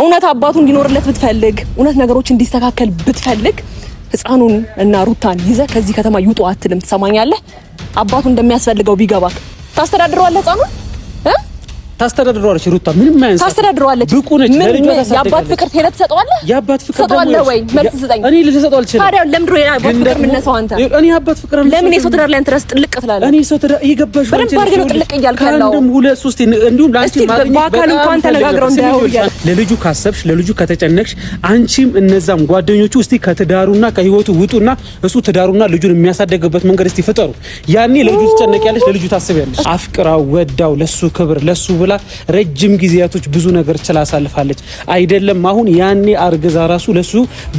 እውነት አባቱ እንዲኖርለት ብትፈልግ እውነት ነገሮች እንዲስተካከል ብትፈልግ ህፃኑን እና ሩታን ይዘ ከዚህ ከተማ ይውጡ አትልም ትሰማኛለህ አባቱ እንደሚያስፈልገው ቢገባክ ታስተዳድረዋለህ ህፃኑን ታስተዳድረዋለች ሩታ ምንም ማያንስ ታስተዳድረዋለች ብቁ ነች ለልጇ ታስተዳድረዋለች ያባት ፍቅር ሄደህ ትሰጠዋለህ ያባት ፍቅር ትሰጠዋለህ ወይ መልስ ስጠኝ እኔ ልሰጠው አልችልም ታዲያ ለምንድን ነው ያባት ፍቅር የምነሳው አንተ እኔ ያባት ፍቅር ለምን የሰው ትዳር ላይ አንተስ ጥልቅ ትላለህ እኔ ሰው ትዳር ይገባሽ አንተ በደንብ አድርገህ ጥልቅ እያልክ ያለው አንድም ሁለት ሶስት እንዲሁም ላንቺ ማግኘት በአካል እንኳን ተነጋግረው እንዳይሆን ለልጁ ካሰብሽ ለልጁ ከተጨነቅሽ አንቺም እነዛም ጓደኞቹ እስቲ ከትዳሩና ከህይወቱ ውጡና እሱ ትዳሩና ልጁን የሚያሳደግበት መንገድ እስቲ ፍጠሩ ያኔ ለልጁ ትጨነቂያለሽ ለልጁ ታስቢያለሽ አፍቅራው ወዳው ለሱ ክብር ለሱ ብላ ረጅም ጊዜያቶች ብዙ ነገር ችላሳልፋለች አይደለም አሁን ያኔ አርግዛ ራሱ ለሱ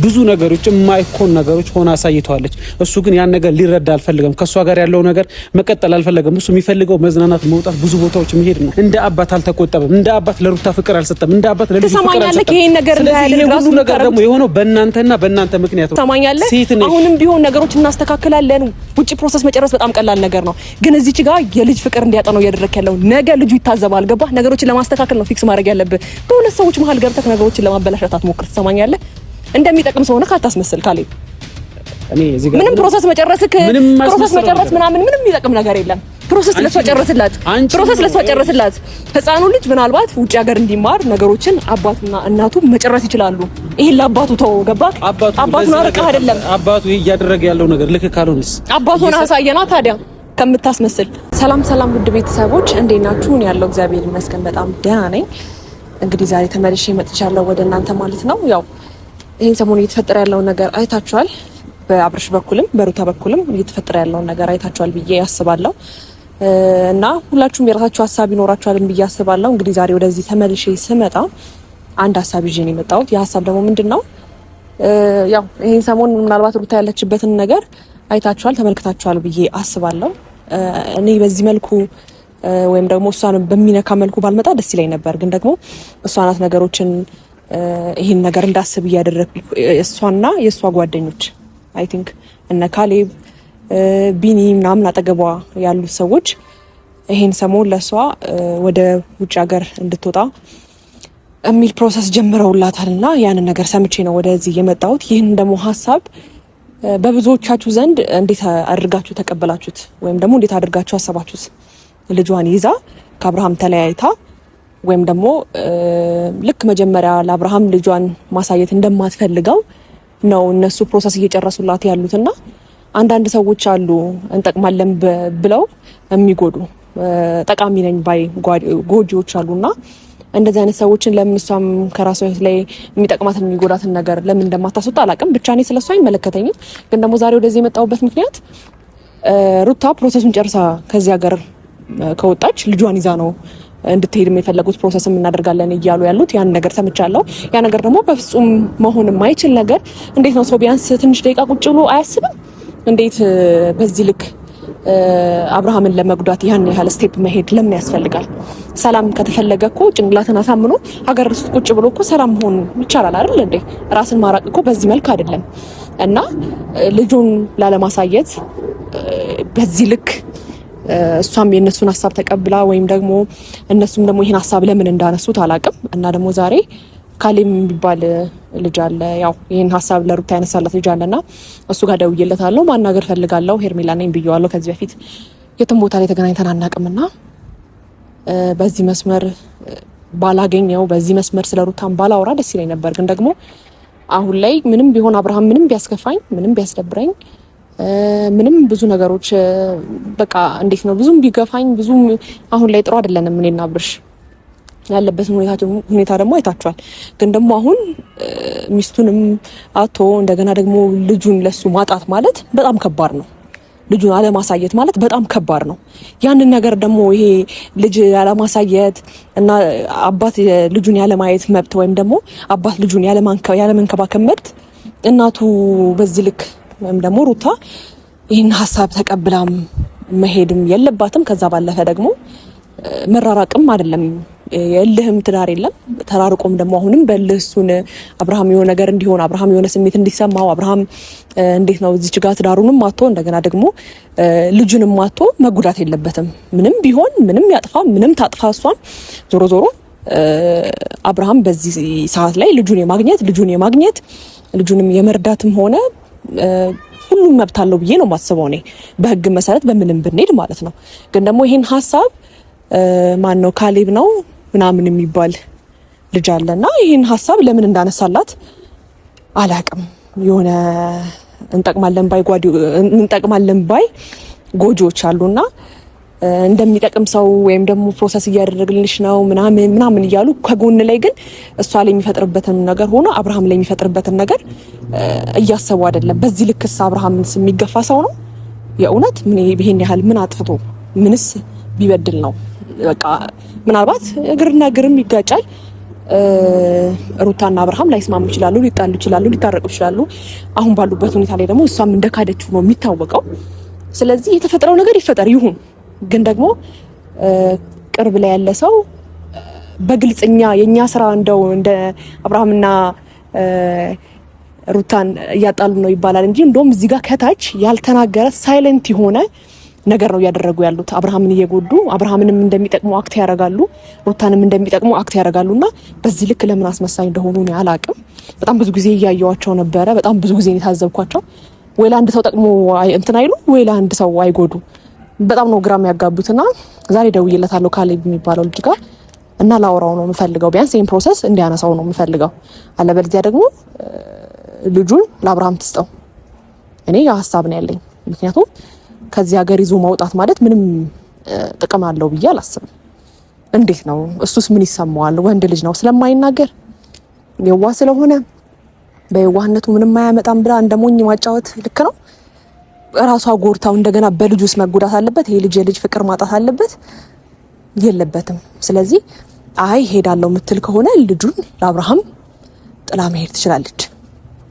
ብዙ ነገሮች የማይኮን ነገሮች ሆና አሳይቷለች እሱ ግን ያን ነገር ሊረዳ አልፈልገም ከሷ ጋር ያለው ነገር መቀጠል አልፈልገም እሱ የሚፈልገው መዝናናት መውጣት ብዙ ቦታዎች መሄድ ነው እንደ አባት አልተቆጠበም እንደ አባት ለሩታ ፍቅር አልሰጠም እንደ አባት ለልጁ ፍቅር አልሰጠም ይሄን ነገር እንዳያደርግ ሁሉ ነገር ደግሞ የሆነው በእናንተ ምክንያት ነው ተማኛለህ አሁንም ቢሆን ነገሮች እናስተካክላለን ውጪ ፕሮሰስ መጨረስ በጣም ቀላል ነገር ነው ግን እዚች ጋር የልጅ ፍቅር እንዲያጠነው ያደረክ ያለው ነገ ልጁ ይታዘባል ገባ ነገሮችን ለማስተካከል ነው ፊክስ ማድረግ ያለብህ በሁለት ሰዎች መሃል ገብተህ ነገሮችን ለማበላሸት አትሞክር ትሰማኛለህ እንደሚጠቅም ሰው ነህ አታስመስል ካሌብ እኔ እዚህ ጋር ምንም ፕሮሰስ መጨረስ ምናምን ምንም የሚጠቅም ነገር የለም ፕሮሰስ ለሷ ጨርስላት ህፃኑ ልጅ ምናልባት ውጪ ሀገር እንዲማር ነገሮችን አባቱና እናቱ መጨረስ ይችላሉ ይሄን ለአባቱ ተው ገባክ አባቱን አርቀህ አይደለም አባቱ እያደረገ ያለው ነገር ልክ ካልሆነስ አባቱን አሳየና ታዲያ ከምታስመስል ሰላም ውድ ቤተሰቦች እንዴት ናችሁ እኔ ያለው እግዚአብሔር ይመስገን በጣም ደህና ነኝ እንግዲህ ዛሬ ተመልሼ መጥቻለሁ ወደ እናንተ ማለት ነው ያው ይሄን ሰሞን እየተፈጠረ ያለው ነገር አይታችኋል በአብርሽ በኩልም በሩታ በኩልም እየተፈጠረ ያለው ነገር አይታችኋል ብዬ ያስባለሁ እና ሁላችሁም የራሳችሁ ሐሳብ ይኖራችኋል ብዬ አስባለሁ እንግዲህ ዛሬ ወደዚህ ተመልሼ ስመጣ አንድ ሐሳብ ይዤ ነው የመጣሁት ያ ሐሳብ ደግሞ ምንድነው ያው ይሄን ሰሞን ምናልባት ሩታ ያለችበትን ነገር አይታችኋል ተመልክታችኋል ብዬ አስባለሁ እኔ በዚህ መልኩ ወይም ደግሞ እሷን በሚነካ መልኩ ባልመጣ ደስ ይለኝ ነበር ግን ደግሞ እሷ ናት ነገሮችን ይሄን ነገር እንዳስብ ያደረኩ እሷና የእሷ ጓደኞች አይ ቲንክ እነ ካሌብ ቢኒ ምናምን አጠገቧ ያሉ ሰዎች ይሄን ሰሞን ለሷ ወደ ውጭ ሀገር እንድትወጣ የሚል ፕሮሰስ ጀምረውላታልና ያንን ነገር ሰምቼ ነው ወደዚህ የመጣሁት ይሄን ደግሞ ሐሳብ በብዙዎቻችሁ ዘንድ እንዴት አድርጋችሁ ተቀበላችሁት ወይም ደግሞ እንዴት አድርጋችሁ አሰባችሁት ልጇን ይዛ ከአብርሃም ተለያይታ ወይም ደግሞ ልክ መጀመሪያ ለአብርሃም ልጇን ማሳየት እንደማትፈልገው ነው እነሱ ፕሮሰስ እየጨረሱላት ያሉትና አንዳንድ ሰዎች አሉ እንጠቅማለን ብለው የሚጎዱ ጠቃሚ ነኝ ባይ ጎጂዎች አሉና እንደዚህ አይነት ሰዎችን ለምን እሷም ከራሷ ላይ የሚጠቅማትን የሚጎዳትን ነገር ለምን እንደማታስወጣ አላውቅም ብቻ እኔ ስለሷ አይመለከተኝም ግን ደግሞ ዛሬ ወደዚህ የመጣሁበት ምክንያት ሩታ ፕሮሰሱን ጨርሳ ከዚህ ሀገር ከወጣች ልጇን ይዛ ነው እንድትሄድም የፈለጉት ፕሮሰስም እናደርጋለን እያሉ ያሉት ያን ነገር ሰምቻለሁ ያ ነገር ደግሞ በፍጹም መሆን የማይችል ነገር እንዴት ነው ሰው ቢያንስ ትንሽ ደቂቃ ቁጭ ብሎ አያስብም እንዴት በዚህ ልክ አብርሃምን ለመጉዳት ያን ያህል ስቴፕ መሄድ ለምን ያስፈልጋል ሰላም ከተፈለገ እኮ ጭንቅላትን አሳምኖ ሀገር ውስጥ ቁጭ ብሎ እኮ ሰላም መሆን ይቻላል አይደል እንዴ ራስን ማራቅ እኮ በዚህ መልክ አይደለም እና ልጁን ላለማሳየት በዚህ ልክ እሷም የነሱን ሐሳብ ተቀብላ ወይም ደግሞ እነሱም ደግሞ ይሄን ሐሳብ ለምን እንዳነሱት አላውቅም እና ደግሞ ዛሬ ካሌም የሚባል ልጅ አለ ያው ይሄን ሐሳብ ለሩታ ያነሳላት ልጅ አለና እሱ ጋር ደውዬለታለሁ ማናገር ፈልጋለሁ ሄርሜላ ነኝ ብየዋለሁ ከዚህ በፊት የትም ቦታ ላይ ተገናኝተን አናውቅምና በዚህ መስመር ባላገኘው በዚህ መስመር ስለ ሩታን ባላወራ ደስ ይለኝ ነበር ግን ደግሞ አሁን ላይ ምንም ቢሆን አብርሃም ምንም ቢያስከፋኝ ምንም ቢያስደብረኝ ምንም ብዙ ነገሮች በቃ እንዴት ነው ብዙም ቢገፋኝ ብዙም አሁን ላይ ጥሩ አይደለንም እኔና አብርሽ ያለበትን ሁኔታ ደግሞ አይታችኋል ግን ደግሞ አሁን ሚስቱንም አቶ እንደገና ደግሞ ልጁን ለሱ ማጣት ማለት በጣም ከባድ ነው ልጁን አለማሳየት ማለት በጣም ከባድ ነው ያንን ነገር ደግሞ ይሄ ልጅ ያለማሳየት እና አባት ልጁን ያለማየት መብት ወይም ደግሞ አባት ልጁን ያለመንከባከብ መብት እናቱ በዚህ ልክ ወይም ደግሞ ሩታ ይሄን ሐሳብ ተቀብላም መሄድም የለባትም ከዛ ባለፈ ደግሞ መራራቅም አይደለም የልህም ትዳር የለም ተራርቆም ደግሞ አሁንም በልህሱን አብርሃም የሆነ ነገር እንዲሆን አብርሃም የሆነ ስሜት እንዲሰማው አብርሃም እንዴት ነው እዚህ ጋር ትዳሩንም ማጥቶ እንደገና ደግሞ ልጁንም ማጥቶ መጉዳት የለበትም ምንም ቢሆን ምንም ያጥፋ ምንም ታጥፋ እሷን ዞሮ አብርሃም በዚህ ሰዓት ላይ ልጁን የማግኘት ልጁንም የመርዳትም ሆነ ሁሉም መብት አለው ብዬ ነው የማስበው እኔ በህግ መሰረት በምንም ብንሄድ ማለት ነው። ግን ደግሞ ይሄን ሀሳብ ማን ነው ካሌብ ነው ምናምን የሚባል ልጅ አለና ይሄን ሀሳብ ለምን እንዳነሳላት አላቅም። የሆነ እንጠቅማለን ባይ ጎጆዎች አሉና እንደሚጠቅም ሰው ወይም ደግሞ ፕሮሰስ እያደረግልሽ ነው ምናምን እያሉ ከጎን ላይ ግን እሷ ላይ የሚፈጥርበትን ነገር ሆኖ አብርሃም ላይ የሚፈጥርበትን ነገር እያሰቡ አይደለም። በዚህ ልክስ አብርሃምን የሚገፋ ሰው ነው የእውነት ምን ይሄን ያህል ምን አጥፍቶ ምንስ ቢበድል ነው? በቃ ምናልባት እግርና እግርም ይጋጫል። ሩታና አብርሃም ላይስማሙ ይችላሉ፣ ሊጣሉ ይችላሉ፣ ሊታረቁ ይችላሉ። አሁን ባሉበት ሁኔታ ላይ ደግሞ እሷም እንደካደችው ነው የሚታወቀው። ስለዚህ የተፈጠረው ነገር ይፈጠር ይሁን። ግን ደግሞ ቅርብ ላይ ያለ ሰው በግልጽኛ የኛ ስራ እንደው እንደ አብርሃምና ሩታን እያጣሉ ነው ይባላል እንጂ እንደውም እዚህ ጋር ከታች ያልተናገረ ሳይለንት የሆነ ነገር ነው እያደረጉ ያሉት። አብርሃምን እየጎዱ አብርሃምንም እንደሚጠቅሙ አክት ያደርጋሉ፣ ሩታንም እንደሚጠቅሙ አክት ያደርጋሉና በዚህ ልክ ለምን አስመሳይ እንደሆኑ ነው አላቅም። በጣም ብዙ ጊዜ እያየዋቸው ነበረ። በጣም ብዙ ጊዜ የታዘብኳቸው ወይ ለአንድ ሰው ጠቅሞ እንትን አይሉ ወይ ለአንድ ሰው አይጎዱ። በጣም ነው ግራም ያጋቡትና ዛሬ ደውዬለታለሁ ካሌብ የሚባለው ልጅ ጋር እና ላወራው ነው የምፈልገው። ቢያንስ ይሄን ፕሮሰስ እንዲያነሳው ነው የምፈልገው። አለበለዚያ ደግሞ ልጁን ለአብርሃም ትስጠው። እኔ ያ ሀሳብ ነው ያለኝ። ምክንያቱም ከዚህ ሀገር ይዞ ማውጣት ማለት ምንም ጥቅም አለው ብዬ አላስብም። እንዴት ነው እሱስ ምን ይሰማዋል? ወንድ ልጅ ነው ስለማይናገር የዋህ ስለሆነ በየዋህነቱ ምንም አያመጣም ብላ እንደሞኝ ማጫወት ልክ ነው? ራሷ ጎርታው እንደገና በልጁስ መጎዳት አለበት? ይሄ ልጅ የልጅ ፍቅር ማጣት አለበት? የለበትም። ስለዚህ አይ ሄዳለሁ ምትል ከሆነ ልጁን ለአብርሃም ጥላ መሄድ ትችላለች፣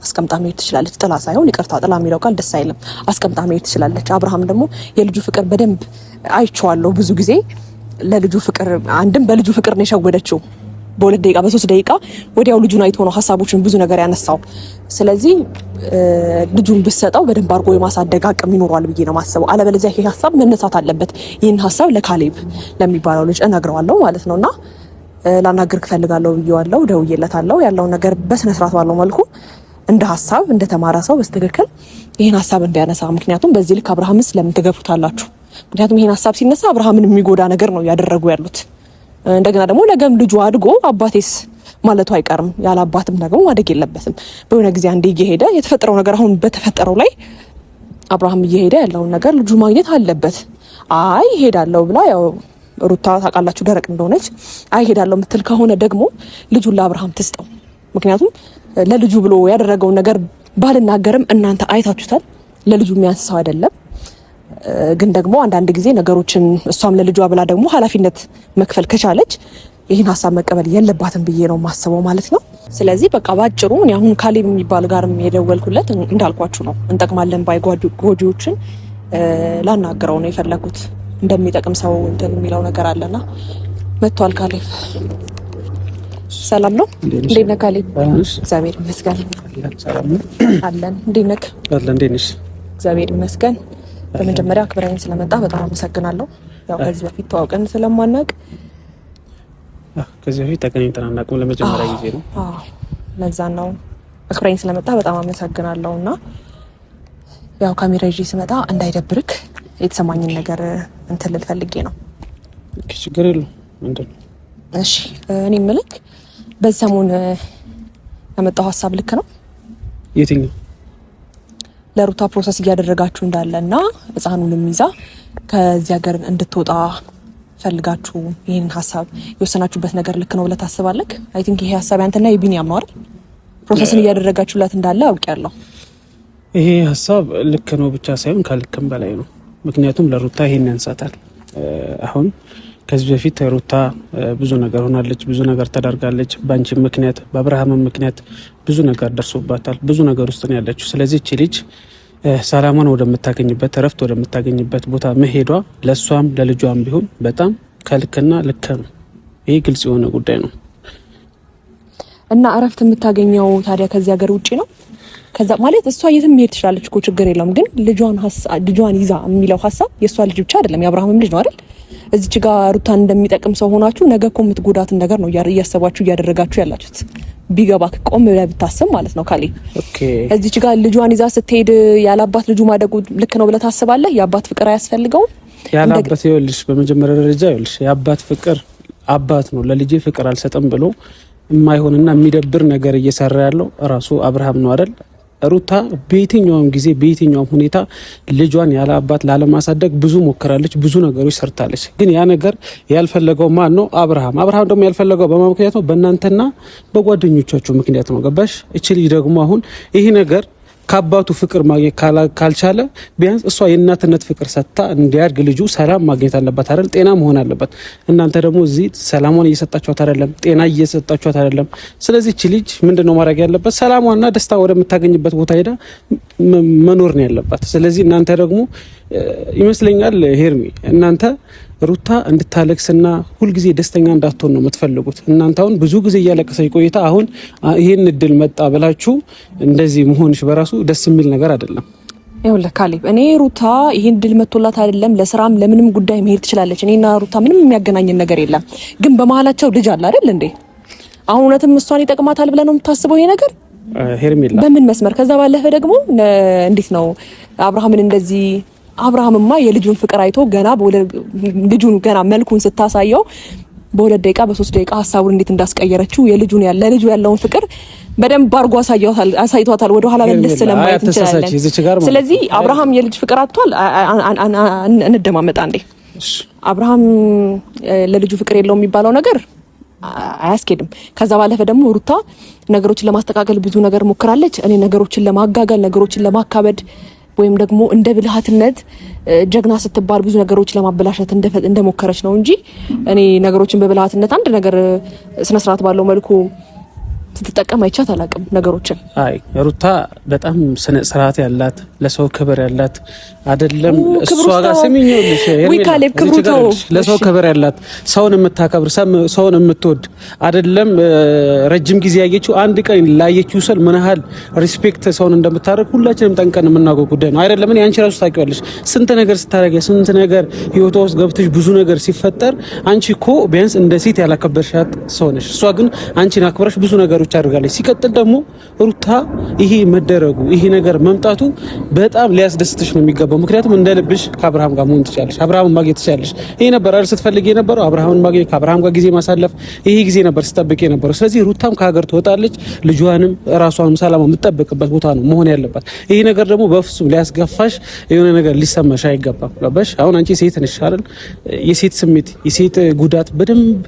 አስቀምጣ መሄድ ትችላለች። ጥላ ሳይሆን ይቅርታ፣ ጥላ የሚለው ቃል ደስ አይልም። አስቀምጣ መሄድ ትችላለች። አብርሃም ደግሞ የልጁ ፍቅር በደንብ አይቼዋለሁ ብዙ ጊዜ። ለልጁ ፍቅር አንድም በልጁ ፍቅር ነው የሸወደችው። በ2 ደቂቃ በ3 ደቂቃ ወዲያው ልጁን አይቶ ነው ሀሳቦችን ብዙ ነገር ያነሳው። ስለዚህ ልጁን ብሰጠው በደንብ አድርጎ የማሳደግ አቅም ይኖረዋል ብዬ ነው ማስበው። አለበለዚያ ይሄ ሀሳብ መነሳት አለበት። ይህን ሀሳብ ለካሌብ ለሚባለው ልጅ እነግረዋለሁ ማለት ነውና ላናግርህ እፈልጋለሁ ብዬዋለሁ። ደውዬለታለሁ። ያለውን ነገር በስነ ስርዓት ባለው መልኩ እንደ ሀሳብ እንደተማረ ሰው በስትክክል ይህን ሀሳብ እንዲያነሳ። ምክንያቱም በዚህ ልክ አብርሃምን ስለምን ትገፉታላችሁ? ምክንያቱም ይህን ሀሳብ ሲነሳ አብርሃምን የሚጎዳ ነገር ነው እያደረጉ ያሉት። እንደገና ደግሞ ነገም ልጁ አድጎ አባቴስ ማለቱ አይቀርም። ያለ አባትም ደግሞ ማደግ የለበትም። በሆነ ጊዜ አንዴ እየሄደ የተፈጠረው ነገር አሁን በተፈጠረው ላይ አብርሃም እየሄደ ያለውን ነገር ልጁ ማግኘት አለበት። አይ ሄዳለሁ ብላ ያው ሩታ ታውቃላችሁ ደረቅ እንደሆነች አይ ሄዳለሁ ምትል ከሆነ ደግሞ ልጁን ለአብርሃም ትስጠው። ምክንያቱም ለልጁ ብሎ ያደረገውን ነገር ባልናገርም እናንተ አይታችሁታል። ለልጁ የሚያንስ ሰው አይደለም። ግን ደግሞ አንዳንድ ጊዜ ነገሮችን እሷም ለልጇ ብላ ደግሞ ኃላፊነት መክፈል ከቻለች ይህን ሀሳብ መቀበል የለባትም ብዬ ነው የማስበው ማለት ነው። ስለዚህ በቃ ባጭሩ እኔ አሁን ካሌብ የሚባል ጋርም የደወልኩለት እንዳልኳችሁ ነው። እንጠቅማለን ባይ ጎጂዎችን ላናግረው ነው የፈለኩት። እንደሚጠቅም ሰው እንትን የሚለው ነገር አለና መጥቷል ካሌብ። ሰላም ነው? እንዴት ነህ ካሌብ? እግዚአብሔር ይመስገን አለን። እንዴት ነህ? እግዚአብሔር ይመስገን። በመጀመሪያ አክብረኝ ስለመጣ በጣም አመሰግናለሁ። ያው ከዚህ በፊት ተዋውቀን ስለማናውቅ ከዚህ በፊት ተገናኝተን አናውቅም፣ ለመጀመሪያ ጊዜ ነው። ለዛ ነው አክብረኝ ስለመጣ በጣም አመሰግናለሁ። እና ያው ካሜራ ይዤ ስመጣ እንዳይደብርክ የተሰማኝን ነገር እንትን ልል ፈልጌ ነው። ችግር የለውም። ምንድን ነው? እሺ እኔ የምልክ በዚህ ሰሞን ያመጣው ሀሳብ ልክ ነው? የትኛው? ለሩታ ፕሮሰስ እያደረጋችሁ እንዳለና ህፃኑንም ይዛ ከዚህ ሀገር እንድትወጣ ፈልጋችሁ ይህን ሀሳብ የወሰናችሁበት ነገር ልክ ነው ብለህ ታስባለህ? አይ ቲንክ ይሄ ሀሳብ ያንተና የቢኒያም ነው አይደል? ፕሮሰስን እያደረጋችሁላት እንዳለ አውቄያለሁ። ይሄ ሀሳብ ልክ ነው ብቻ ሳይሆን ከልክም በላይ ነው። ምክንያቱም ለሩታ ይሄን ያንሳታል። አሁን ከዚህ በፊት ሩታ ብዙ ነገር ሆናለች፣ ብዙ ነገር ተዳርጋለች። በአንቺ ምክንያት በአብርሃም ምክንያት ብዙ ነገር ደርሶባታል። ብዙ ነገር ውስጥ ነው ያለችው። ስለዚህ እቺ ልጅ ሰላማን ወደምታገኝበት እረፍት ወደምታገኝበት ቦታ መሄዷ ለሷም ለልጇም ቢሆን በጣም ከልክና ልክ ነው። ይሄ ግልጽ የሆነ ጉዳይ ነው። እና እረፍት የምታገኘው ታዲያ ከዚህ ሀገር ውጪ ነው? ከዛ ማለት እሷ የትም መሄድ ትችላለች እኮ ችግር የለውም። ግን ልጇን ይዛ የሚለው ሀሳብ የእሷ ልጅ ብቻ አይደለም የአብርሃምም ልጅ ነው አይደል? እዚች ጋር ሩታን እንደሚጠቅም ሰው ሆናችሁ ነገ እኮ የምትጎዳትን ነገር ነው እያሰባችሁ እያደረጋችሁ ያላችሁት። ቢገባክ ቆም ብለህ ብታስብ ማለት ነው። ካሌ እዚች ጋር ልጇን ይዛ ስትሄድ ያላባት ልጁ ማደጉ ልክ ነው ብለህ ታስባለህ? የአባት ፍቅር አያስፈልገውም? ያላባት ይኸውልሽ፣ በመጀመሪያ ደረጃ ይኸውልሽ የአባት ፍቅር አባት ነው ለልጄ ፍቅር አልሰጠም ብሎ የማይሆንና የሚደብር ነገር እየሰራ ያለው ራሱ አብርሃም ነው አይደል? ሩታ በየትኛውም ጊዜ በየትኛውም ሁኔታ ልጇን ያለ አባት ላለማሳደግ ብዙ ሞክራለች፣ ብዙ ነገሮች ሰርታለች። ግን ያ ነገር ያልፈለገው ማን ነው? አብርሃም። አብርሃም ደግሞ ያልፈለገው በምክንያት ነው፣ በእናንተና በጓደኞቻችሁ ምክንያት ነው። ገባሽ? እቺ ልጅ ደግሞ አሁን ይሄ ነገር ከአባቱ ፍቅር ማግኘት ካልቻለ ቢያንስ እሷ የእናትነት ፍቅር ሰጥታ እንዲያድግ ልጁ ሰላም ማግኘት አለበት አይደል? ጤና መሆን አለበት። እናንተ ደግሞ እዚህ ሰላሟን እየሰጣችኋት አይደለም፣ ጤና እየሰጣችኋት አይደለም። ስለዚህ እቺ ልጅ ምንድነው ማድረግ ያለበት? ሰላሟና ደስታ ወደምታገኝበት ቦታ ሄዳ መኖር ነው ያለባት። ስለዚህ እናንተ ደግሞ ይመስለኛል ሄርሚ እናንተ ሩታ እንድታለቅስና ሁልጊዜ ደስተኛ እንዳትሆን ነው የምትፈልጉት። እናንተ አሁን ብዙ ጊዜ እያለቀሰች ቆይታ አሁን ይሄን እድል መጣ ብላችሁ እንደዚህ መሆንሽ በራሱ ደስ የሚል ነገር አይደለም። ይኸውልህ ካሌብ፣ እኔ ሩታ ይሄን እድል መጥቶላት አይደለም ለስራም ለምንም ጉዳይ መሄድ ትችላለች። እኔና ሩታ ምንም የሚያገናኘን ነገር የለም። ግን በመሀላቸው ልጅ አለ አይደል እንዴ? አሁን እውነትም እሷን ይጠቅማታል ብለህ ነው የምታስበው ይሄ ነገር? ሄርሜላ በምን መስመር? ከዛ ባለፈ ደግሞ እንዴት ነው አብርሃምን እንደዚህ አብርሃምማ የልጁን ፍቅር አይቶ ገና ልጁን ገና መልኩን ስታሳየው በሁለት ደቂቃ በሶስት ደቂቃ ሀሳቡን እንዴት እንዳስቀየረችው ለልጁ ያለውን ፍቅር በደንብ አድርጎ አሳይቷታል። ወደ ኋላ መለስ ስለማየት እንችላለን። ስለዚህ አብርሃም የልጅ ፍቅር አጥቷል። እንደማመጣ እንዴ አብርሃም ለልጁ ፍቅር የለውም የሚባለው ነገር አያስኬድም። ከዛ ባለፈ ደግሞ ሩታ ነገሮችን ለማስተካከል ብዙ ነገር ሞክራለች። እኔ ነገሮችን ለማጋጋል ነገሮችን ለማካበድ ወይም ደግሞ እንደ ብልሃትነት ጀግና ስትባል ብዙ ነገሮች ለማበላሸት እንደሞከረች ነው እንጂ እኔ ነገሮችን በብልሃትነት አንድ ነገር ስነ ስርዓት ባለው መልኩ ስትጠቀም አይቻት አላውቅም ነገሮችን። አይ ሩታ በጣም ስነ ስርዓት ያላት ለሰው ክብር ያላት አይደለም። እሷ ጋር ስሚኝልሽ ካሌብ ክብሩቶ ለሰው ክብር ያላት ሰውን የምታከብር ሰውን የምትወድ አይደለም። ረጅም ጊዜ ያየችው አንድ ቀን ላየችው ሰው ምን ያህል ሪስፔክት ሰውን እንደምታደርግ ሁላችንም ጠንቀን የምናውቀው ጉዳይ ነው አይደለም? እኔ አንቺ ራሱ ታውቂዋለሽ ስንት ነገር ስታደርጊ ስንት ነገር ህይወቷ ውስጥ ገብተሽ ብዙ ነገር ሲፈጠር አንቺ እኮ ቢያንስ እንደ ሴት ያላከበርሻት ሰው ነሽ። እሷ ግን አንቺን አክብረሽ ብዙ ነገሮች አድርጋለች። ሲቀጥል ደግሞ ሩታ ይሄ መደረጉ ይሄ ነገር መምጣቱ በጣም ሊያስደስትሽ ነው የሚገባው። ምክንያቱም እንደ ልብሽ ከአብርሃም ጋር መሆን ትችላለሽ፣ አብርሃምን ማግኘት ትችላለሽ። ይሄ ነበር አይደል ስትፈልጊ የነበረው አብርሃምን ማግኘት፣ ከአብርሃም ጋር ጊዜ ማሳለፍ፣ ይሄ ጊዜ ነበር ስትጠብቂ የነበረው። ስለዚህ ሩታም ከሀገር ትወጣለች፣ ልጇንም ራሷንም ሰላም የምትጠብቅበት ቦታ ነው መሆን ያለባት። ይሄ ነገር ደግሞ በፍጹም ሊያስገፋሽ የሆነ ነገር ሊሰማሽ አይገባም። ገባሽ? አሁን አንቺ ሴት ነሽ አይደል? የሴት ስሜት የሴት ጉዳት በደንብ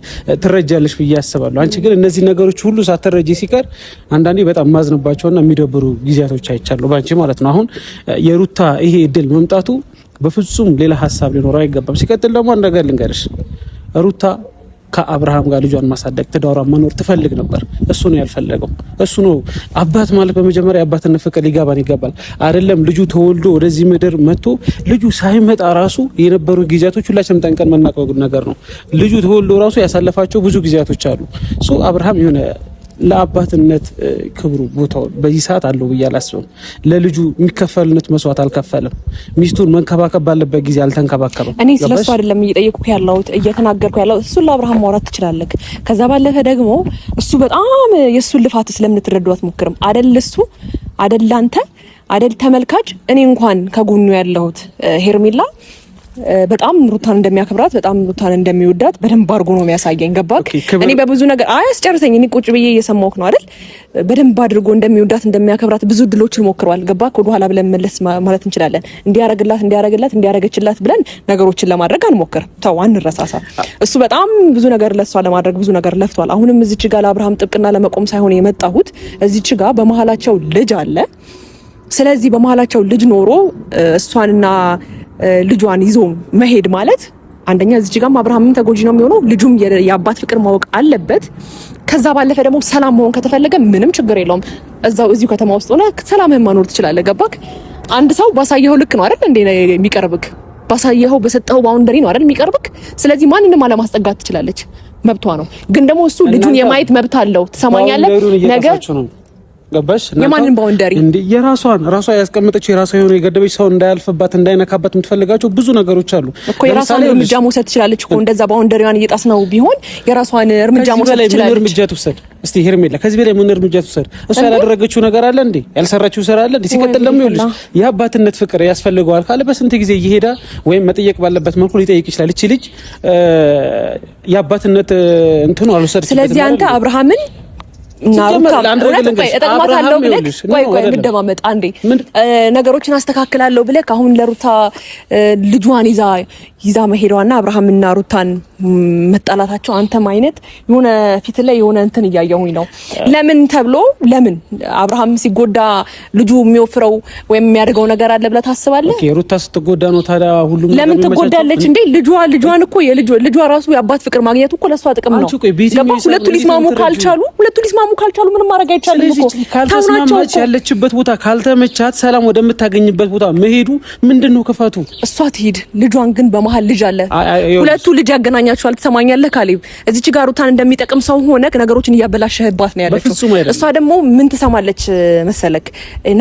ትረጃለሽ ብዬ አስባለሁ። አንቺ ግን እነዚህ ነገሮች ሁሉ ሳትረጂ ሲቀር አንዳንዴ በጣም ማዝንባቸውና የሚደብሩ ጊዜያቶች አይቻለሁ ባንቺ ማለት ነው። አሁን የሩታ ይሄ እድል መምጣቱ በፍጹም ሌላ ሀሳብ ሊኖረው አይገባም። ሲቀጥል ደግሞ አንድ ነገር ልንገርሽ፣ ሩታ ከአብርሃም ጋር ልጇን ማሳደግ ትዳሯን መኖር ትፈልግ ነበር። እሱ ነው ያልፈለገው። እሱ ነው አባት ማለት በመጀመሪያ የአባትነት ፍቅር ሊገባን ይገባል። አይደለም ልጁ ተወልዶ ወደዚህ ምድር መጥቶ ልጁ ሳይመጣ ራሱ የነበሩ ጊዜያቶች ሁላችንም ጠንቀን መናቀው ነገር ነው። ልጁ ተወልዶ ራሱ ያሳለፋቸው ብዙ ጊዜያቶች አሉ። ሶ አብርሃም የሆነ ለአባትነት ክብሩ ቦታው በዚህ ሰዓት አለው ብዬ አላስብም። ለልጁ የሚከፈልነት መስዋዕት አልከፈለም። ሚስቱን መንከባከብ ባለበት ጊዜ አልተንከባከበም። እኔ ስለሱ አይደለም እየጠየቅኩ ያለሁት እየተናገርኩ ያለሁት እሱን ለአብርሃም ማውራት ትችላለህ። ከዛ ባለፈ ደግሞ እሱ በጣም የእሱን ልፋት ስለምትረዱ አትሞክርም አይደል? እሱ አይደል አንተ አይደል ተመልካች፣ እኔ እንኳን ከጎኑ ያለሁት ሄርሜላ በጣም ሩታን እንደሚያከብራት በጣም ሩታን እንደሚወዳት በደንብ አድርጎ ነው የሚያሳየኝ። ገባክ? እኔ በብዙ ነገር አያስጨርሰኝ። እኔ ቁጭ ብዬ እየሰማሁህ ነው አይደል? በደንብ አድርጎ እንደሚወዳት እንደሚያከብራት ብዙ ድሎችን ሞክሯል። ገባክ? ወደ ኋላ ብለን መለስ ማለት እንችላለን። እንዲያረገችላት ብለን ነገሮችን ለማድረግ አንሞክር። ተው አንረሳሳ። እሱ በጣም ብዙ ነገር ለሷ ለማድረግ ብዙ ነገር ለፍቷል። አሁንም እዚች ጋር ለአብርሃም ጥብቅና ለመቆም ሳይሆን የመጣሁት እዚች ጋር በመሀላቸው ልጅ አለ። ስለዚህ በመሀላቸው ልጅ ኖሮ እሷንና ልጇን ይዞ መሄድ ማለት አንደኛ እዚህ ጋርም አብርሃምም ተጎጂ ነው የሚሆነው። ልጁም የአባት ፍቅር ማወቅ አለበት። ከዛ ባለፈ ደግሞ ሰላም መሆን ከተፈለገ ምንም ችግር የለውም። እዚሁ ከተማ ውስጥ ሆነ ሰላምህን ማኖር ትችላለህ። ገባክ? አንድ ሰው ባሳየኸው ልክ ነው አይደል እንዴ የሚቀርብክ? ባሳየኸው በሰጠኸው ባውንደሪ ነው አይደል የሚቀርብክ? ስለዚህ ማንንም አለማስጠጋት ትችላለች፣ መብቷ ነው። ግን ደግሞ እሱ ልጁን የማየት መብት አለው። ትሰማኛለህ? ነገ ገባሽ? የማንን ባውንደሪ እንዴ ራሷ ያስቀመጠችው የራሷ የሆነ የገደበች ሰው እንዳያልፍባት እንዳይነካባት የምትፈልጋቸው ብዙ ነገሮች አሉ እኮ። የራሷን እርምጃ መውሰድ ትችላለች እኮ። እንደዛ ባውንደሪዋን እየጣስ ነው ቢሆን የራሷን እርምጃ መውሰድ ትችላለች። ምን እርምጃ ትወሰድ? እስቲ ሄርሜላ ከዚህ በላይ ምን እርምጃ ትወሰድ? እሷ ያላደረገችው ነገር አለ እንዴ? ያልሰራችው ስራ አለ እንዴ? ሲቀጥል ደግሞ ይኸውልሽ የአባትነት ፍቅር ያስፈልገዋል ካለ በስንት ጊዜ እየሄዳ ወይም መጠየቅ ባለበት መልኩ ሊጠይቅ ይችላል። እቺ ልጅ የአባትነት እንትኑ አልወሰደችም። ስለዚህ አንተ አብርሃምን እጠቅማታለሁ ብለህ ቆይ እንደማመጣ አንዴ ነገሮችን አስተካክላለሁ ብለህ አሁን ለሩታ ልጇን ይዛ መሄዷና አብርሃምና ሩታን መጣላታቸው አንተም አይነት የሆነ ፊት ላይ የሆነ እንትን እያየሁኝ ነው። ለምን ተብሎ ለምን አብርሃም ሲጎዳ ልጁ የሚወፍረው ወይም የሚያደርገው ነገር አለ ብለህ ታስባለህ? ኦኬ ሩታ ስትጎዳ ነው ታዲያ ሁሉም ለምን ትጎዳለች እንዴ? ልጇን እኮ ልጇ ራሱ የአባት ፍቅር ማግኘቱ እኮ ለሷ ጥቅም ነው። ሁለቱ ሊስማሙ ካልቻሉ ምንም ማድረግ አይቻልም እኮ። ካልተስማማች ያለችበት ቦታ ካልተመቻት ሰላም ወደምታገኝበት ቦታ መሄዱ ምንድነው ክፋቱ? እሷ ትሄድ። ልጇን ግን በመሃል ልጅ አለ። ሁለቱ ልጅ ያገናኛቸዋል። ትሰማኛለህ ካሌብ? እዚች ጋር ሩታን እንደሚጠቅም ሰው ሆነ ነገሮችን እያበላሸህባት ነው ያለችው። እሷ ደግሞ ምን ትሰማለች መሰለክ?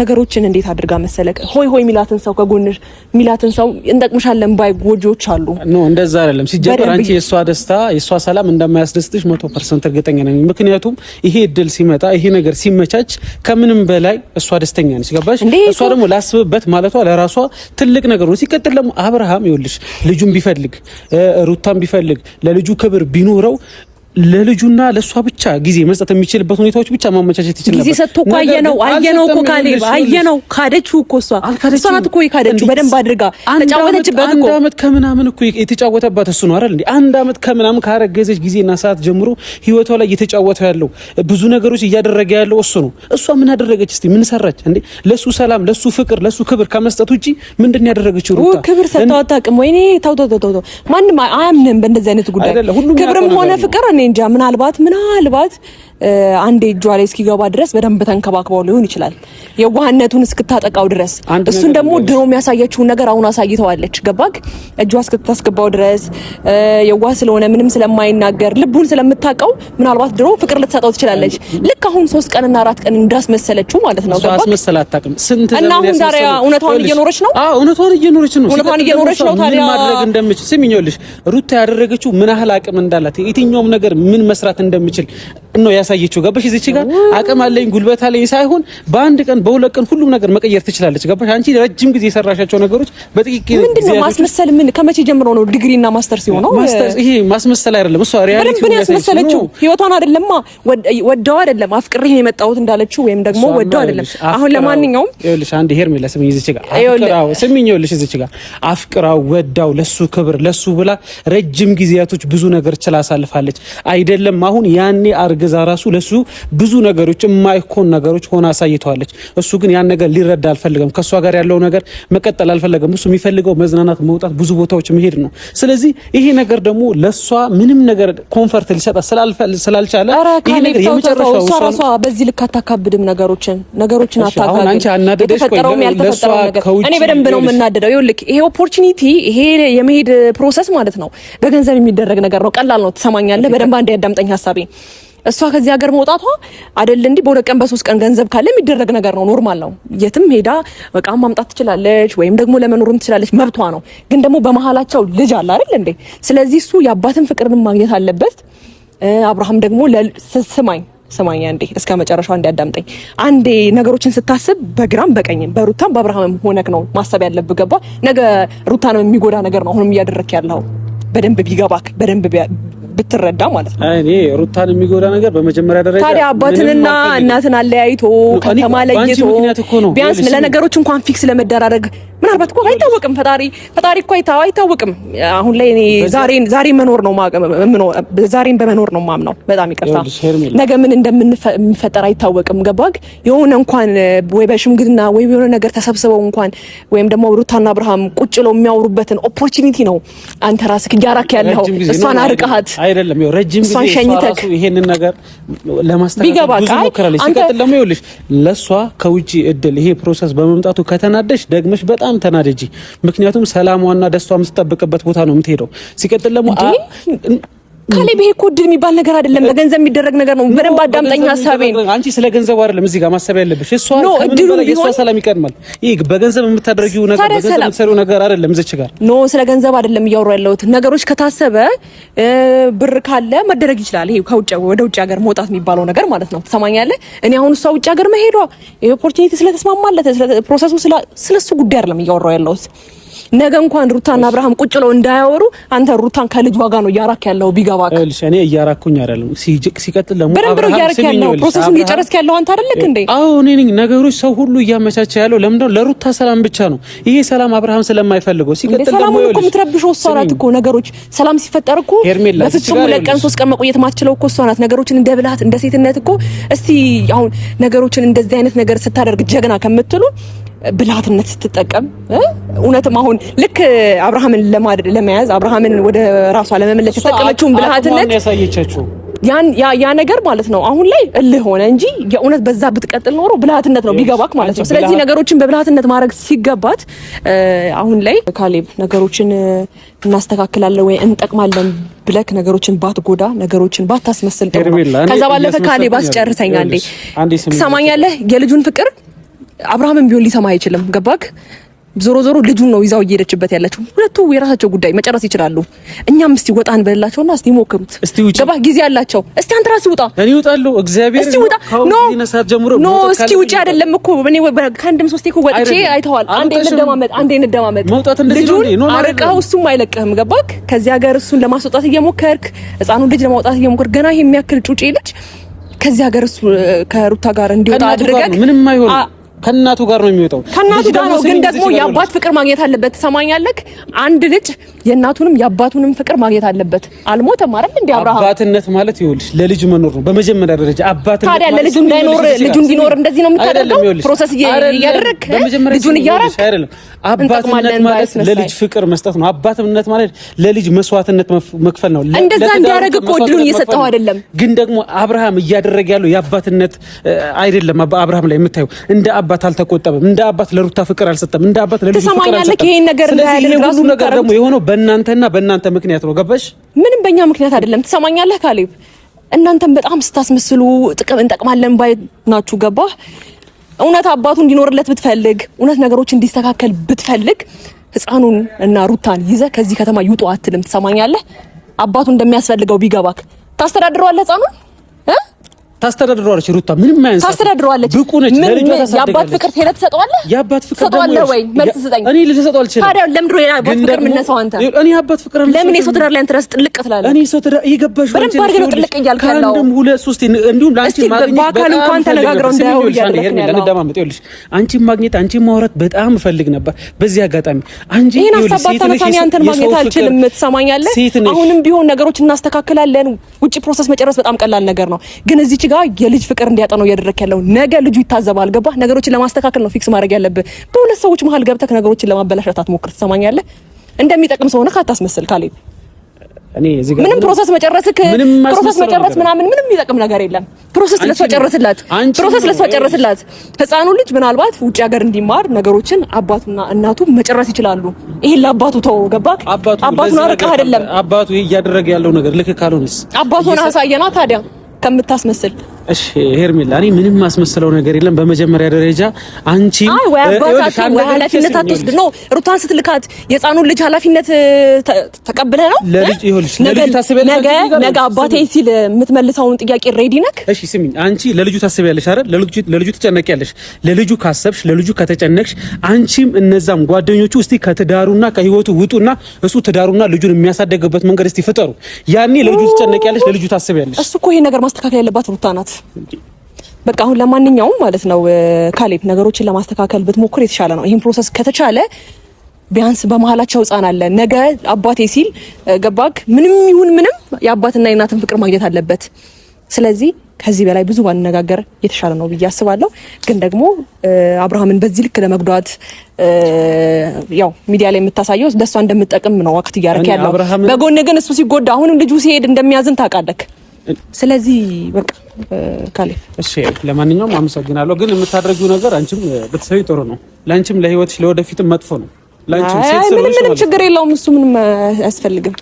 ነገሮችን እንዴት አድርጋ መሰለክ? ሆይ ሚላትን ሰው ከጎንሽ ሚላትን ሰው እንጠቅምሻለን ባይ ጎጆች አሉ። ኖ እንደዛ አይደለም። ሲጀመር አንቺ የሷ ደስታ የሷ ሰላም እንደማያስደስትሽ 100% እርግጠኛ ነኝ። ምክንያቱም ይሄ እድል ሲመጣ ይሄ ነገር ሲመቻች ከምንም በላይ እሷ ደስተኛ ነች። ገባሽ? እሷ ደግሞ ላስብበት ማለቷ ለራሷ ትልቅ ነገር ነው። ሲቀጥል ደግሞ አብርሃም ይኸውልሽ ልጁን ቢፈልግ ሩታን ቢፈልግ ለልጁ ክብር ቢኖረው ለልጁና ለሷ ብቻ ጊዜ መስጠት የሚችልበት ሁኔታዎች ብቻ ማመቻቸት ይችላል። ጊዜ ሰጥቶ እኮ አየነው እኮ ካሌብ አየነው። ካደችው እኮ እሷ ናት እኮ ካደችው በደንብ አድርጋ ተጫወተችበት እኮ። 1 አመት ከምናምን እኮ የተጫወተባት እሱ ነው አይደል እንዴ? 1 አመት ከምናምን ካረገዘች ጊዜና ሰዓት ጀምሮ ህይወቷ ላይ እየተጫወተው ያለው ብዙ ነገሮች እያደረገ ያለው እሱ ነው። እሷ ምን አደረገች እስቲ? ምን ሰራች እንዴ? ለሱ ሰላም፣ ለሱ ፍቅር፣ ለሱ ክብር ከመስጠት ውጪ ምንድን ያደረገችው? ሩታ ክብር ሰጥተው አታውቅም። ወይኔ ተው ማንም አያምንም በእንደዚህ አይነት ጉዳይ ክብርም ሆነ ፍቅር እንጃ ምናልባት አንዴ እጇ ላይ እስኪገባ ድረስ በደንብ ተንከባክበው ሊሆን ይችላል፣ የዋህነቱን እስክታጠቃው ድረስ። እሱን ደግሞ ድሮ የሚያሳየችውን ነገር አሁን አሳይተዋለች። ገባክ? እጇ እስክታስገባው ድረስ የዋህ ስለሆነ ምንም ስለማይናገር ልቡን ስለምታውቀው ምናልባት ድሮ ፍቅር ልትሰጠው ትችላለች። ልክ አሁን 3 ቀንና 4 ቀን እንዳስመሰለችው ማለት ነው። ገባክ? አስመሰላት አታውቅም። እና አሁን ዛሬ እውነቷን እየኖረች ነው። እውነቷን እየኖረች ነው። ታዲያ ማድረግ እንደምችል ስሚኝልሽ፣ ሩታ ያደረገችው ምን ያህል አቅም እንዳላት የትኛውም ነገር ምን መስራት እንደምችል ነው ያሳየችው። ገባሽ? እዚች ጋር አቅም አለኝ ጉልበት አለኝ ሳይሆን በአንድ ቀን በሁለት ቀን ሁሉም ነገር መቀየር ትችላለች። ገባሽ? አንቺ ረጅም ጊዜ የሰራሻቸው ነገሮች በጥቂት ጊዜ ምንድነው ማስመሰል? ምን ከመቼ ጀምሮ ነው ዲግሪና ማስተርስ የሆነው? ማስተርስ ይሄ ማስመሰል አይደለም። እሷ ሪያሊቲ ነው ያስመሰለችው። ህይወቷን አይደለማ ወደው አይደለም አፍቅሬ የመጣሁት እንዳለችው ወይም ደግሞ ወደው አይደለም። አሁን ለማንኛውም ይኸውልሽ አንዴ ሄርሜላ ስሚኝ፣ እዚች ጋር አፍቅራው ስሚኝ፣ ይኸውልሽ እዚች ጋር አፍቅራው ወዳው ለሱ ክብር ለሱ ብላ ረጅም ጊዜያቶች ብዙ ነገር ችላ አሳልፋለች። አይደለም አሁን ያኔ አርግዛ ራሱ ለሱ ብዙ ነገሮች የማይኮን ነገሮች ሆና አሳይተዋለች። እሱ ግን ያን ነገር ሊረዳ አልፈለገም። ከሷ ጋር ያለው ነገር መቀጠል አልፈለገም። እሱ የሚፈልገው መዝናናት፣ መውጣት፣ ብዙ ቦታዎች መሄድ ነው። ስለዚህ ይሄ ነገር ደግሞ ለሷ ምንም ነገር ኮንፈርት ሊሰጣ ስላልቻለ ይሄ ነገር የመጨረሻው እሷ ራሷ በዚህ ልክ አታካብድም ነገሮችን አታካብድም። አሁን አንቺ አናደደሽ ያልተፈጠረው ነገር እኔ በደንብ ነው የምናደደው። ይኸውልህ ይሄ ኦፖርቹኒቲ ይሄ የመሄድ ፕሮሰስ ማለት ነው በገንዘብ የሚደረግ ነገር ነው። ቀላል ነው። ትሰማኛለህ? በደንብ አንዴ ያዳምጠኝ ሀሳቤ። እሷ ከዚህ ሀገር መውጣቷ አይደል እንዴ በ2 ቀን በ3 ቀን ገንዘብ ካለ የሚደረግ ነገር ነው። ኖርማል ነው። የትም ሄዳ በቃ ማምጣት ትችላለች፣ ወይም ደግሞ ለመኖርም ትችላለች፣ መብቷ ነው። ግን ደግሞ በመሃላቸው ልጅ አለ አይደል እንዴ? ስለዚህ እሱ የአባትን ፍቅርን ማግኘት አለበት። አብርሃም ደግሞ ስማኝ አንዴ እስከ መጨረሻው እንዲያዳምጠኝ። አንዴ ነገሮችን ስታስብ በግራም በቀኝም በሩታም በአብርሃምም ሆነክ ነው ማሰብ ያለብህ። ገባ? ነገ ሩታን የሚጎዳ ነገር ነው አሁንም እያደረክ ያለው። በደንብ ቢገባክ በደንብ ብትረዳ ማለት ነው። እኔ ሩታን የሚጎዳ ነገር በመጀመሪያ ደረጃ ታዲያ አባትንና እናትን አለያይቶ ከተማ ለይቶ ቢያንስ ለነገሮች እንኳን ፊክስ ለመደራረግ ምናልባት እኮ አይታወቅም። ፈጣሪ እኮ አይታወቅም። አሁን ላይ እኔ ዛሬን መኖር ነው ዛሬን በመኖር ነው ማምነው። በጣም ይቅርታ ነገ ምን እንደምንፈጠር አይታወቅም። ገባግ? የሆነ እንኳን ወይ በሽምግልና ወይ የሆነ ነገር ተሰብስበው እንኳን ወይም ደግሞ ሩታና አብርሃም ቁጭ ብለው የሚያወሩበትን ኦፖርቹኒቲ ነው አንተ ራስህ እያራክ ያለው። እሷን አርቀሃት አይደለም ይኸው ረጅም ጊዜ ራሱ ይሄንን ነገር ለማስተካከል ብዙ ሞክራለች። ሲቀጥል ደግሞ ይኸውልሽ ለሷ ከውጪ እድል ይሄ ፕሮሰስ በመምጣቱ ከተናደሽ ደግመሽ በጣም ተናደጂ። ምክንያቱም ሰላሟና ደስቷ የምትጠብቅበት ቦታ ነው የምትሄደው። ሲቀጥል ደግሞ ካሌብ ይሄ እኮ እድል የሚባል ነገር አይደለም፣ በገንዘብ የሚደረግ ነገር ነው። በደንብ አዳምጠኝ ሀሳቤን። አንቺ ስለ ገንዘቡ አይደለም እዚህ ጋር ማሰብ ያለብሽ። እሷ ከምን በላይ የእሷ ሰላም ይቀድማል። ይሄ በገንዘብ የምታደርጊው ነገር በገንዘብ የምትሰሪው ነገር አይደለም። እዚች ጋር ኖ ስለ ገንዘብ አይደለም እያወራሁ ያለሁት። ነገሮች ከታሰበ ብር ካለ መደረግ ይችላል። ይሄ ከውጭ ወደ ውጭ ሀገር መውጣት የሚባለው ነገር ማለት ነው። ትሰማኛለህ? እኔ አሁን እሷ ውጭ ሀገር መሄዷ ይሄ ኦፖርቹኒቲ ስለተስማማለት ፕሮሰሱ ስለሱ ጉዳይ አይደለም እያወራሁ ያለሁት። ነገ እንኳን ሩታና አብርሃም ቁጭ ብለው እንዳያወሩ አንተ ሩታን ከልጅ ዋጋ ነው እያራክ ያለው ቢገባክ። እኔ እያራኩኝ አይደለም። ሲቀጥል ደግሞ አብርሃም እያራክ ያለው ፕሮሰሱን እየጨረስክ ያለው አንተ አይደለክ እንዴ? አዎ እኔ ነኝ። ነገሮች ሰው ሁሉ እያመቻቸ ያለው ለምንድነው? ለሩታ ሰላም ብቻ ነው። ይሄ ሰላም አብርሃም ስለማይፈልገው። ሲቀጥል ደግሞ ሰላም እኮ የምትረብሸው እሷ ናት እኮ። ነገሮች ሰላም ሲፈጠር እኮ በፍጹም ለቀን 3 ቀን መቆየት ማትችለው እኮ እሷ ናት። ነገሮችን እንደ ብልሃት እንደ ሴትነት እኮ እስቲ አሁን ነገሮችን እንደዚህ አይነት ነገር ስታደርግ ጀግና ከምትሉ ብልሃትነት ስትጠቀም እውነትም አሁን ልክ አብርሃምን ለመያዝ አብርሃምን ወደ ራሷ ለመመለስ የተጠቀመችውን ብልሃትነት ያሳየቻችሁ ያ ነገር ማለት ነው። አሁን ላይ እልህ ሆነ እንጂ የእውነት በዛ ብትቀጥል ኖሮ ብልሃትነት ነው ቢገባክ ማለት ነው። ስለዚህ ነገሮችን በብልሃትነት ማድረግ ሲገባት አሁን ላይ ካሌብ ነገሮችን እናስተካክላለን ወይ እንጠቅማለን ብለክ ነገሮችን ባትጎዳ ነገሮችን ባታስመስል ጥሩ ነው። ከዛ ባለፈ ካሌብ አስጨርሰኛ እንዴ ትሰማኛለህ? የልጁን ፍቅር አብርሃምን ቢሆን ሊሰማ አይችልም። ገባክ? ዞሮ ልጁን ነው ይዛው እየሄደችበት ያለችው። ሁለቱ የራሳቸው ጉዳይ መጨረስ ይችላሉ። እኛም እስቲ ወጣ እንበላቸውና እስቲ ሞክሩት። ገባክ? ጊዜ ያላቸው እስቲ አንተ ራስህ ውጣ። እኔ እወጣለሁ። እግዚአብሔር እስቲ ውጣ። ኖ እስቲ ውጪ አይደለም እኮ እኔ ከአንድም 3 እኮ ወጥቼ አይተዋል። አንዴ እንደማመጥ መውጣት እንደዚህ ነው። አርቀው እሱም አይለቅህም። ገባክ? ከዚህ ሀገር እሱን ለማስወጣት እየሞከርክ ህፃኑን ልጅ ለማውጣት እየሞከርክ ገና ይሄ የሚያክል ጩጬ ልጅ ከዚህ ሀገር እሱ ከሩታ ጋር እንዲወጣ አድርገህ ምንም አይሆን ከናቱ ጋር ነው የሚወጣው። ከናቱ ጋር ነው፣ ግን ደግሞ የአባት ፍቅር ማግኘት አለበት። ሰማኛለክ? አንድ ልጅ የእናቱንም የአባቱንም ፍቅር ማግኘት አለበት። አልሞተም አይደል እንዴ አብርሃም? አባትነት ማለት ይኸውልሽ ለልጅ መኖር ነው በመጀመሪያ ደረጃ። አባትነት ታዲያ ለልጁ እንዳይኖር ልጁ እንዲኖር እንደዚህ ነው የምታደርገው? ፕሮሰስ እያደረግክ ልጁን እያደረግክ አይደለም። አባትነት ማለት ለልጅ ፍቅር መስጠት ነው። አባትነት ማለት ለልጅ መስዋዕትነት መክፈል ነው። እንደዛ እንዲያደርግ እኮ እድሉን እየሰጠው አይደለም። ግን ደግሞ አብርሃም እያደረገ ያለው የአባትነት አይደለም። አብርሃም ላይ የምታየው እንደ አባት አልተቆጠበም። እንደ አባት ለሩታ ፍቅር አልሰጠም። እንደ አባት ለልጅ ፍቅር አልሰጠም። ይሄን ነገር እንዳያደርግ ሁሉ ነገር ደግሞ የሆነው በእናንተና በእናንተ ምክንያት ነው። ገባሽ? ምንም በእኛ ምክንያት አይደለም። ትሰማኛለህ ካሌብ? እናንተም በጣም ስታስመስሉ ጥቅም እንጠቅማለን ባይ ናችሁ። ገባህ? እውነት አባቱ እንዲኖርለት ብትፈልግ፣ እውነት ነገሮች እንዲስተካከል ብትፈልግ ህፃኑን እና ሩታን ይዘህ ከዚህ ከተማ ይውጡ አትልም። ትሰማኛለህ? አባቱ እንደሚያስፈልገው ቢገባክ ታስተዳድረዋለህ ህፃኑን ታስተዳድረዋለች። ሩታ ምንም ማያንስ ታስተዳድረዋለች። ብቁ ነች። ለልጇ ታስተዳድራለች። የአባት ፍቅር ሄደህ ትሰጠዋለህ? የአባት ፍቅር ትሰጠዋለህ ወይ? መልስ ስጠኝ። እኔ ልሰጠው አልችልም። ታዲያ ለምንድን ነው የአባት ፍቅር የምነሳው አንተ? እኔ የአባት ፍቅር ለምን የሰው ትዳር ላይ አንተ ራስህ ጥልቅ ትላለህ? እኔ የሰው ትዳር ይገባሽ በደንብ አድርገህ ነው ጥልቅ እያልክ ያለው። ከአንድም 2 3 እንዲሁም ለአንቺ ማግኘት በአካል እንኳን ተነጋግረው እንዳይሆን እያደረግህ ያለው። እንደማመጥ ይኸውልሽ አንቺን ማግኘት አንቺን ማውራት በጣም እፈልግ ነበር በዚህ አጋጣሚ። አንቺ ይሄን ሀሳብ ባታነሳኝ አንተን ማግኘት አልችልም። ትሰማኛለህ? አሁንም ቢሆን ነገሮች እናስተካክላለን። ውጪ ፕሮሰስ መጨረስ በጣም ቀላል ነገር ነው። ግን እዚች ጋር የልጅ ፍቅር እንዲያጠነው እያደረግህ ነገ ልጁ ይታዘባል። ገባህ? ነገሮችን ለማስተካከል ነው ፊክስ ማድረግ ያለብህ። በሁለት ሰዎች መሀል ገብተህ ነገሮችን ለማበላሸት አትሞክር። ትሰማኛለህ? እንደሚጠቅም ሰው ነህ አታስመስል ካሌብ። እኔ እዚህ ጋር ምንም ፕሮሰስ መጨረስ ምናምን ምንም የሚጠቅም ነገር የለም። ፕሮሰስ ለሷ ጨርስላት። ህፃኑ ልጅ ምናልባት ውጭ ሀገር እንዲማር ነገሮችን አባቱና እናቱ መጨረስ ይችላሉ። ይሄን ለአባቱ ተው። ገባህ? አባቱን አርቀህ አይደለም። አባቱ ይሄ እያደረገ ያለው ነገር ልክ ካልሆነስ አባቱን አሳየና ታዲያ ከምታስመስል። እሺ ሄርሜላ፣ እኔ ምንም ማስመሰለው ነገር የለም። በመጀመሪያ ደረጃ አንቺ ወይ ኃላፊነት አትወስድ ነው። ሩታን ስትልካት የህፃኑን ልጅ ኃላፊነት ተቀብለህ ነው ለልጅ ይኸውልሽ፣ ለልጅ ታስቢያለሽ። ነገ አባቴ ሲል የምትመልሰውን ጥያቄ ሬዲ ነክ? እሺ ስሚኝ፣ አንቺ ለልጁ ታስቢያለሽ አይደል? ለልጁ ትጨነቂያለሽ። ለልጁ ካሰብሽ፣ ለልጁ ከተጨነቅሽ፣ አንቺም እነዛም ጓደኞቹ እስቲ ከትዳሩና ከህይወቱ ውጡና እሱ ትዳሩና ልጁን የሚያሳደግበት መንገድ እስቲ ፍጠሩ። ያኔ ለልጁ ትጨነቂያለሽ፣ ለልጁ ታስቢያለሽ። እሱ እኮ ይሄን ነገር ማስተካከል ያለባት ሩታ ናት። በቃ አሁን ለማንኛውም ማለት ነው ካሌብ ነገሮችን ለማስተካከል ብትሞክር የተሻለ ነው። ይሄን ፕሮሰስ ከተቻለ ቢያንስ በመሀላቸው ህፃን አለ። ነገ አባቴ ሲል ገባክ? ምንም ይሁን ምንም የአባትና የእናትን ፍቅር ማግኘት አለበት። ስለዚህ ከዚህ በላይ ብዙ ባንነጋገር የተሻለ ነው ብዬ አስባለሁ። ግን ደግሞ አብርሃምን በዚህ ልክ ለመጉዳት ያው ሚዲያ ላይ የምታሳየው ለሷ እንደምትጠቅም ነው ወቅት እያደረክ ያለው። በጎን ግን እሱ ሲጎዳ አሁንም ልጁ ሲሄድ እንደሚያዝን ታውቃለህ። ስለዚህ በቃ ካሌብ እሺ፣ ለማንኛውም አመሰግናለሁ። ግን የምታደርጊው ነገር አንቺም ብትሰሪ ጥሩ ነው። ላንቺም ለህይወትሽ ለወደፊትም መጥፎ ነው። ላንቺም ሴት ስለሆንሽ ምንም ችግር የለውም። እሱ ምንም አያስፈልግም።